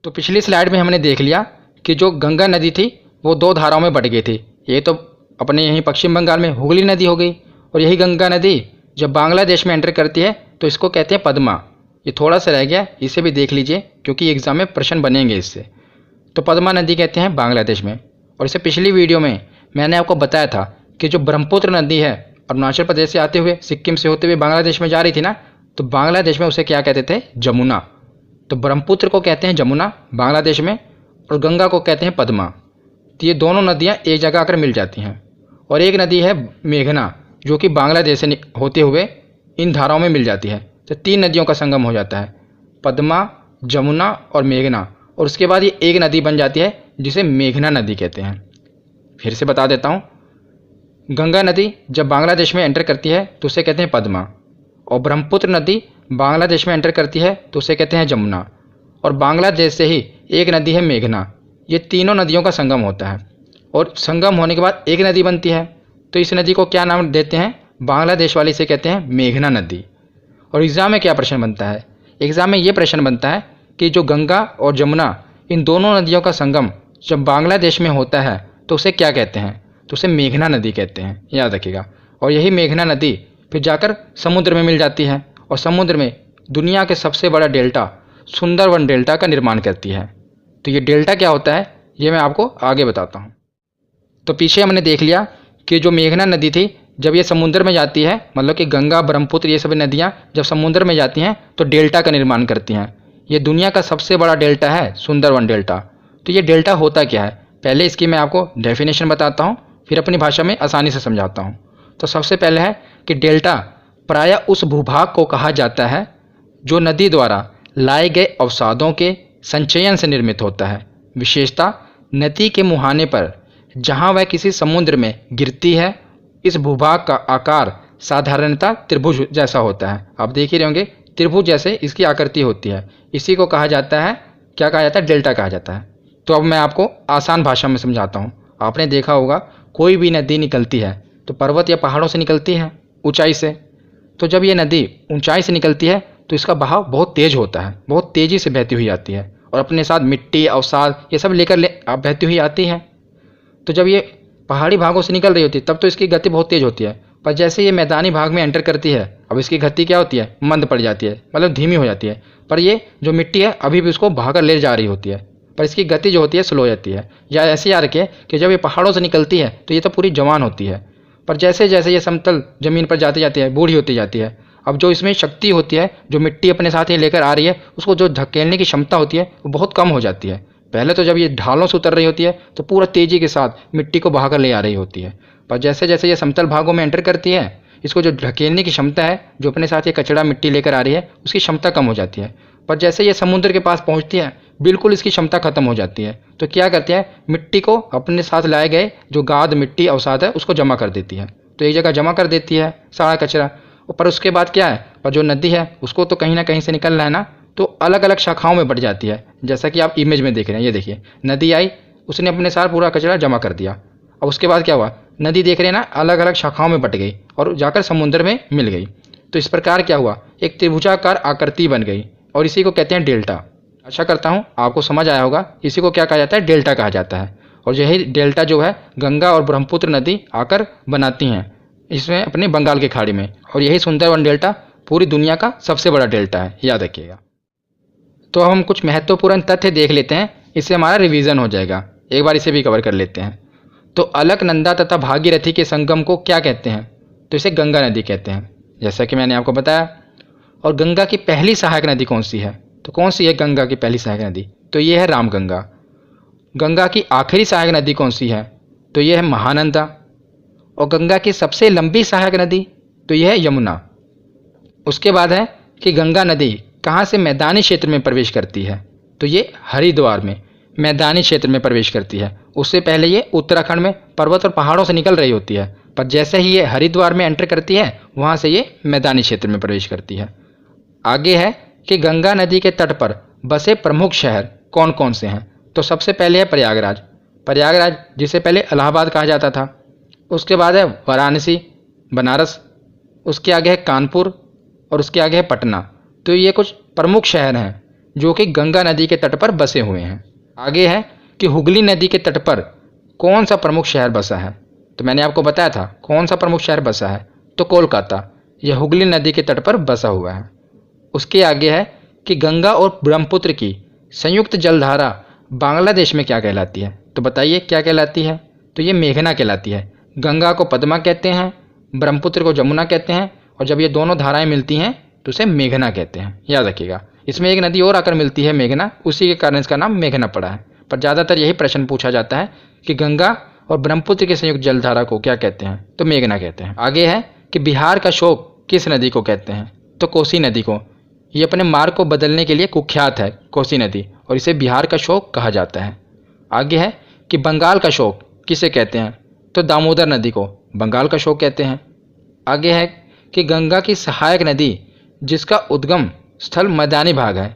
तो पिछली स्लाइड में हमने देख लिया कि जो गंगा नदी थी वो दो धाराओं में बट गई थी। ये तो अपने यहीं पश्चिम बंगाल में हुगली नदी हो गई, और यही गंगा नदी जब बांग्लादेश में एंटर करती है तो इसको कहते हैं पद्मा। ये थोड़ा सा रह गया, इसे भी देख लीजिए क्योंकि एग्जाम में प्रश्न बनेंगे इससे। तो पद्मा नदी कहते हैं बांग्लादेश में। और इसे पिछली वीडियो में मैंने आपको बताया था कि जो ब्रह्मपुत्र नदी है अरुणाचल प्रदेश से आते हुए सिक्किम से होते हुए बांग्लादेश में जा रही थी ना, तो बांग्लादेश में उसे क्या कहते थे, जमुना। तो ब्रह्मपुत्र को कहते हैं जमुना बांग्लादेश में, और गंगा को कहते हैं पद्मा। तो ये दोनों नदियाँ एक जगह आकर मिल जाती हैं। और एक नदी है मेघना जो कि बांग्लादेश से होते हुए इन धाराओं में मिल जाती है। तो तीन नदियों का संगम हो जाता है, पद्मा, जमुना और मेघना। और उसके बाद ये एक नदी बन जाती है जिसे मेघना नदी कहते हैं। फिर से बता देता हूँ, गंगा नदी जब बांग्लादेश में एंटर करती है तो उसे कहते हैं पद्मा, और ब्रह्मपुत्र नदी बांग्लादेश में एंटर करती है तो उसे कहते हैं जमुना, और बांग्लादेश से ही एक नदी है मेघना। ये तीनों नदियों का संगम होता है, और संगम होने के बाद एक नदी बनती है। तो इस नदी को क्या नाम देते हैं, बांग्लादेश वाले इसे कहते हैं मेघना नदी। और एग्ज़ाम में क्या प्रश्न बनता है, एग्ज़ाम में ये प्रश्न बनता है कि जो गंगा और जमुना इन दोनों नदियों का संगम जब बांग्लादेश में होता है तो उसे क्या कहते हैं, तो उसे मेघना नदी कहते हैं, याद रखिएगा। और यही मेघना नदी फिर जाकर समुद्र में मिल जाती है, और समुद्र में दुनिया के सबसे बड़ा डेल्टा सुंदरवन डेल्टा का निर्माण करती है। तो ये डेल्टा क्या होता है ये मैं आपको आगे बताता हूँ। तो पीछे हमने देख लिया कि जो मेघना नदी थी जब ये समुद्र में जाती है, मतलब कि गंगा ब्रह्मपुत्र ये सभी नदियाँ जब समुद्र में जाती हैं तो डेल्टा का निर्माण करती हैं। ये दुनिया का सबसे बड़ा डेल्टा है सुंदरवन डेल्टा। तो ये डेल्टा होता क्या है, पहले इसकी मैं आपको डेफिनेशन बताता हूँ, फिर अपनी भाषा में आसानी से समझाता हूँ। तो सबसे पहले है कि डेल्टा प्रायः उस भूभाग को कहा जाता है जो नदी द्वारा लाए गए अवसादों के संचयन से निर्मित होता है। विशेषता नदी के मुहाने पर जहाँ वह किसी समुद्र में गिरती है, इस भूभाग का आकार साधारणतः त्रिभुज जैसा होता है। आप देख ही रहे होंगे त्रिभुज जैसे इसकी आकृति होती है, इसी को कहा जाता है, क्या कहा जाता है, डेल्टा कहा जाता है। तो अब मैं आपको आसान भाषा में समझाता हूँ। आपने देखा होगा कोई भी नदी निकलती है तो पर्वत या पहाड़ों से निकलती है, ऊंचाई से। तो जब ये नदी ऊंचाई से निकलती है तो इसका बहाव बहुत तेज होता है, बहुत तेज़ी से बहती हुई आती है, और अपने साथ मिट्टी अवसाद ये सब लेकर बहती हुई आती है। तो जब ये पहाड़ी भागों से निकल रही होती है तब तो इसकी गति बहुत तेज़ होती है, पर जैसे ये मैदानी भाग में एंटर करती है अब इसकी गति क्या होती है, मंद पड़ जाती है, मतलब धीमी हो जाती है। पर ये जो मिट्टी है अभी भी उसको भागकर ले जा रही होती है, पर इसकी गति जो होती है स्लो हो जाती है। या ऐसे याद रखिए कि जब ये पहाड़ों से निकलती है तो ये तो पूरी जवान होती है, पर जैसे जैसे ये समतल ज़मीन पर जाती जाती है बूढ़ी होती जाती है। अब जो इसमें शक्ति होती है, जो मिट्टी अपने साथ ये लेकर आ रही है, उसको जो धकेलने की क्षमता होती है वो बहुत कम हो जाती है। पहले तो जब ये ढालों से उतर रही होती है तो पूरा तेज़ी के साथ मिट्टी को बहाकर ले आ रही होती है, पर जैसे जैसे ये समतल भागों में एंटर करती है इसको जो ढकेलने की क्षमता है, जो अपने साथ ये कचरा मिट्टी लेकर आ रही है, उसकी क्षमता कम हो जाती है। पर जैसे ये समुद्र के पास पहुंचती है बिल्कुल इसकी क्षमता खत्म हो जाती है। तो क्या करती है, मिट्टी को अपने साथ लाए गए जो गाद मिट्टी अवसाद है उसको जमा कर देती है। तो एक जगह जमा कर देती है सारा कचरा। पर उसके बाद क्या है, पर जो नदी है उसको तो कहीं ना कहीं से निकलना है ना, तो अलग अलग शाखाओं में बढ़ जाती है। जैसा कि आप इमेज में देख रहे हैं, ये देखिए नदी आई, उसने अपने साथ पूरा कचरा जमा कर दिया। अब उसके बाद क्या हुआ, नदी देख रहे हैं ना अलग अलग शाखाओं में बट गई और जाकर समुद्र में मिल गई। तो इस प्रकार क्या हुआ, एक त्रिभुजाकार आकृति बन गई, और इसी को कहते हैं डेल्टा। आशा करता हूँ आपको समझ आया होगा, इसी को क्या कहा जाता है, डेल्टा कहा जाता है। और यही डेल्टा जो है गंगा और ब्रह्मपुत्र नदी आकर बनाती हैं इसमें अपने बंगाल की खाड़ी में, और यही सुंदरवन डेल्टा पूरी दुनिया का सबसे बड़ा डेल्टा है, याद रखिएगा। तो हम कुछ महत्वपूर्ण तथ्य देख लेते हैं, इससे हमारा रिवीजन हो जाएगा। एक बार इसे भी कवर कर लेते हैं। तो अलकनंदा तथा भागीरथी के संगम को क्या कहते हैं, तो इसे गंगा नदी कहते हैं, जैसा कि मैंने आपको बताया। और गंगा की पहली सहायक नदी कौन सी है, तो कौन सी है गंगा की पहली सहायक नदी, तो ये है रामगंगा। गंगा की आखिरी सहायक नदी कौन सी है, तो ये है महानंदा। और गंगा की सबसे लंबी सहायक नदी, तो यह है यमुना। उसके बाद है कि गंगा नदी कहाँ से मैदानी क्षेत्र में प्रवेश करती है, तो ये हरिद्वार में। मैदानी क्षेत्र में प्रवेश करती है। उससे पहले ये उत्तराखंड में पर्वत और पहाड़ों से निकल रही होती है, पर जैसे ही ये हरिद्वार में एंटर करती है वहाँ से ये मैदानी क्षेत्र में प्रवेश करती है। आगे है कि गंगा नदी के तट पर बसे प्रमुख शहर कौन कौन से हैं। तो सबसे पहले है प्रयागराज, प्रयागराज जिसे पहले इलाहाबाद कहा जाता था। उसके बाद है वाराणसी, बनारस। उसके आगे है कानपुर और उसके आगे है पटना। तो ये कुछ प्रमुख शहर हैं जो कि गंगा नदी के तट पर बसे हुए हैं। आगे है कि हुगली नदी के तट पर कौन सा प्रमुख शहर बसा है। तो मैंने आपको बताया था कौन सा प्रमुख शहर बसा है, तो कोलकाता। यह हुगली नदी के तट पर बसा हुआ है। उसके आगे है कि गंगा और ब्रह्मपुत्र की संयुक्त जलधारा बांग्लादेश में क्या कहलाती है। तो बताइए क्या कहलाती है। तो ये मेघना कहलाती है। गंगा को पद्मा कहते हैं, ब्रह्मपुत्र को जमुना कहते हैं, और जब ये दोनों धाराएं मिलती हैं तो उसे मेघना कहते हैं। याद रखिएगा। इसमें एक नदी और आकर मिलती है मेघना, उसी के कारण इसका नाम मेघना पड़ा है। पर ज़्यादातर यही प्रश्न पूछा जाता है कि गंगा और ब्रह्मपुत्र की संयुक्त जलधारा को क्या कहते हैं, तो मेघना कहते हैं। आगे है कि बिहार का शोक किस नदी को कहते हैं, तो कोसी नदी को। ये अपने मार्ग को बदलने के लिए कुख्यात है कोसी नदी, और इसे बिहार का शोक कहा जाता है। आगे है कि बंगाल का शोक किसे कहते हैं, तो दामोदर नदी को बंगाल का शोक कहते हैं। आगे है कि गंगा की सहायक नदी जिसका उद्गम स्थल मैदानी भाग है,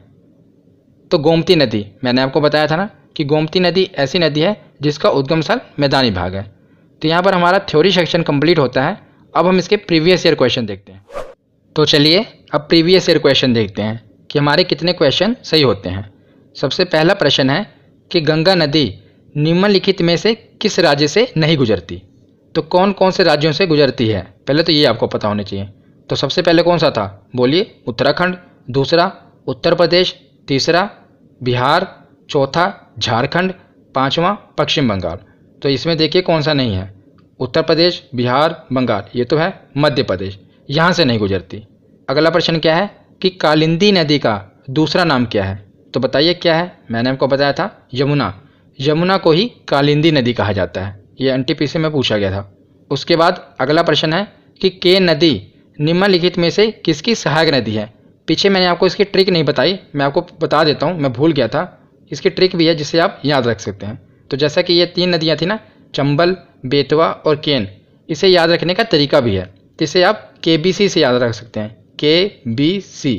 तो गोमती नदी। मैंने आपको बताया था ना कि गोमती नदी ऐसी नदी है जिसका उद्गम स्थल मैदानी भाग है। तो यहाँ पर हमारा थ्योरी सेक्शन कंप्लीट होता है। अब हम इसके प्रीवियस ईयर क्वेश्चन देखते हैं। तो चलिए अब प्रीवियस ईयर क्वेश्चन देखते हैं कि हमारे कितने क्वेश्चन सही होते हैं। सबसे पहला प्रश्न है कि गंगा नदी निम्नलिखित में से किस राज्य से नहीं गुजरती। तो कौन कौन से राज्यों से गुजरती है, पहले तो ये आपको पता होना चाहिए। तो सबसे पहले कौन सा था, बोलिए। उत्तराखंड, दूसरा उत्तर प्रदेश, तीसरा बिहार, चौथा झारखंड, पांचवा पश्चिम बंगाल। तो इसमें देखिए कौन सा नहीं है, उत्तर प्रदेश, बिहार, बंगाल, ये तो है मध्य प्रदेश, यहाँ से नहीं गुजरती। अगला प्रश्न क्या है कि कालिंदी नदी का दूसरा नाम क्या है। तो बताइए क्या है। मैंने आपको बताया था यमुना। यमुना को ही कालिंदी नदी कहा जाता है। ये एनटीपीसी में पूछा गया था। उसके बाद अगला प्रश्न है कि केन नदी निम्नलिखित में से किसकी सहायक नदी है। पीछे मैंने आपको इसकी ट्रिक नहीं बताई, मैं आपको बता देता हूँ, मैं भूल गया था। इसकी ट्रिक भी है जिसे आप याद रख सकते हैं। तो जैसा कि ये 3 नदियाँ थी ना, चंबल, बेतवा और केन, इसे याद रखने का तरीका भी है। तो इसे आप KBC से याद रख सकते हैं। KBC,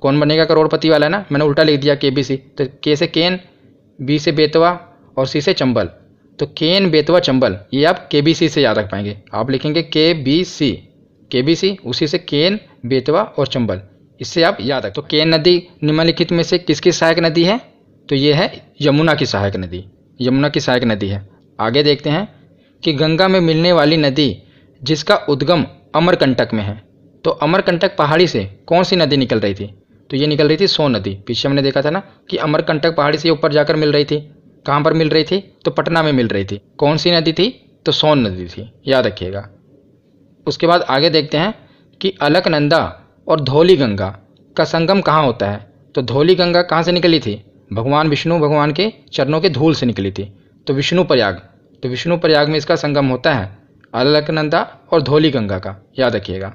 कौन बनेगा करोड़पति वाला ना, मैंने उल्टा लिख दिया KBC। तो K से केन, B से बेतवा और C से चंबल। तो केन, बेतवा, चंबल, ये आप KBC से याद रख पाएंगे। आप लिखेंगे KBC, उसी से केन, बेतवा और चंबल, इससे आप याद रखें। तो केन नदी निम्नलिखित में से किसकी सहायक नदी है, तो ये है यमुना की सहायक नदी। यमुना की सहायक नदी है। आगे देखते हैं कि गंगा में मिलने वाली नदी जिसका उद्गम अमरकंटक में है। तो अमरकंटक पहाड़ी से कौन सी नदी निकल रही थी, तो ये निकल रही थी सोन नदी। पीछे हमने देखा था ना कि अमरकंटक पहाड़ी से ऊपर जाकर मिल रही थी। कहाँ पर मिल रही थी, तो पटना में मिल रही थी। कौन सी नदी थी, तो सोन नदी थी, याद रखिएगा। उसके बाद आगे देखते हैं कि अलकनंदा और धौली गंगा का संगम कहाँ होता है। तो धौली गंगा कहाँ से निकली थी, भगवान विष्णु भगवान के चरणों के धूल से निकली थी। तो विष्णु प्रयाग, तो विष्णु प्रयाग में इसका संगम होता है, अलकनंदा और धौली गंगा का, याद रखिएगा।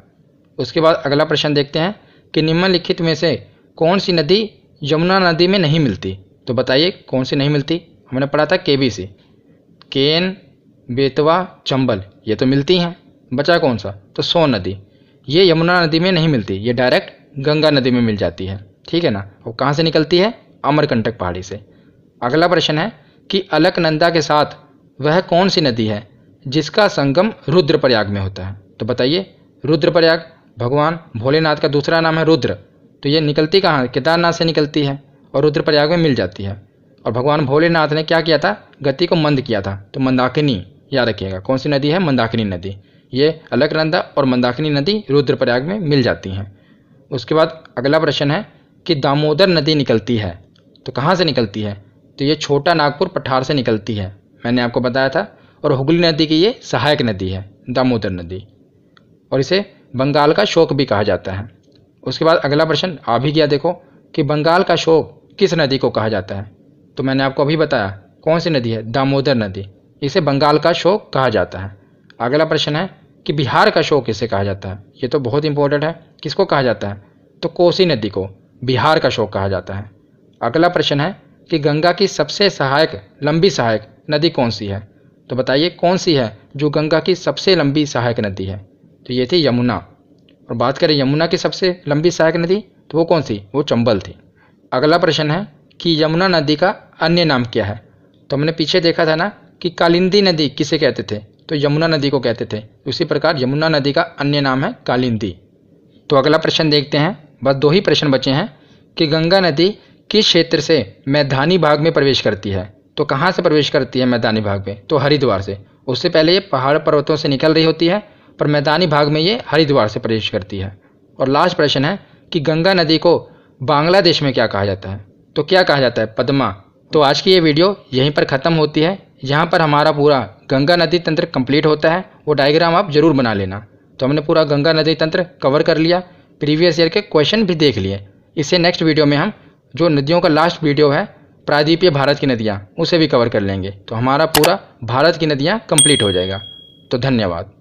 उसके बाद अगला प्रश्न देखते हैं कि निम्नलिखित में से कौन सी नदी यमुना नदी में नहीं मिलती। तो बताइए कौन सी नहीं मिलती। हमने पढ़ा था KBC, केन, बेतवा, चंबल, ये तो मिलती हैं। बचा कौन सा, तो सोन नदी। ये यमुना नदी में नहीं मिलती, ये डायरेक्ट गंगा नदी में मिल जाती है, ठीक है ना। और कहाँ से निकलती है, अमरकंटक पहाड़ी से। अगला प्रश्न है कि अलकनंदा के साथ वह कौन सी नदी है जिसका संगम रुद्रप्रयाग में होता है। तो बताइए, रुद्रप्रयाग भगवान भोलेनाथ का दूसरा नाम है रुद्र। तो ये निकलती कहाँ, केदारनाथ से निकलती है और रुद्रप्रयाग में मिल जाती है। और भगवान भोलेनाथ ने क्या किया था, गति को मंद किया था। तो मंदाकिनी, याद रखिएगा कौन सी नदी है, मंदाकिनी नदी। ये अलकनंदा और मंदाकिनी नदी रुद्रप्रयाग में मिल जाती हैं। उसके बाद अगला प्रश्न है कि दामोदर नदी निकलती है, तो कहाँ से निकलती है। तो ये छोटा नागपुर पठार से निकलती है, मैंने आपको बताया था। और हुगली नदी की ये सहायक नदी है, दामोदर नदी, और इसे बंगाल का शोक भी कहा जाता है। उसके बाद अगला प्रश्न आ भी गया, देखो कि बंगाल का शोक किस नदी को कहा जाता है। तो मैंने आपको अभी बताया कौन सी नदी है, दामोदर नदी, इसे बंगाल का शोक कहा जाता है। अगला प्रश्न है कि बिहार का शोक किसे कहा जाता है। ये तो बहुत इंपॉर्टेंट है, किसको कहा जाता है, तो कोसी नदी को बिहार का शोक कहा जाता है। अगला प्रश्न है कि गंगा की सबसे लंबी सहायक नदी कौन सी है। तो बताइए कौन सी है जो गंगा की सबसे लंबी सहायक नदी है। तो ये थी यमुना। और बात करें यमुना की सबसे लंबी सहायक नदी तो वो कौन सी, वो चंबल थी। अगला प्रश्न है कि यमुना नदी का अन्य नाम क्या है। तो हमने पीछे देखा था ना कि कालिंदी नदी किसे कहते थे, तो यमुना नदी को कहते थे। उसी प्रकार यमुना नदी का अन्य नाम है कालिंदी। तो अगला प्रश्न देखते हैं, बस 2 ही प्रश्न बचे हैं कि गंगा नदी किस क्षेत्र से मैदानी भाग में प्रवेश करती है। तो कहाँ से प्रवेश करती है मैदानी भाग में, तो हरिद्वार से। उससे पहले ये पहाड़ पर्वतों से निकल रही होती है, पर मैदानी भाग में ये हरिद्वार से प्रवेश करती है। और लास्ट प्रश्न है कि गंगा नदी को बांग्लादेश में क्या कहा जाता है। तो क्या कहा जाता है, पद्मा। तो आज की ये वीडियो यहीं पर ख़त्म होती है। यहाँ पर हमारा पूरा गंगा नदी तंत्र कंप्लीट होता है। वो डायग्राम आप जरूर बना लेना। तो हमने पूरा गंगा नदी तंत्र कवर कर लिया, प्रीवियस ईयर के क्वेश्चन भी देख लिए। इससे नेक्स्ट वीडियो में हम जो नदियों का लास्ट वीडियो है प्रायद्वीपीय भारत की नदियाँ, उसे भी कवर कर लेंगे। तो हमारा पूरा भारत की नदियाँ कंप्लीट हो जाएगा। तो धन्यवाद।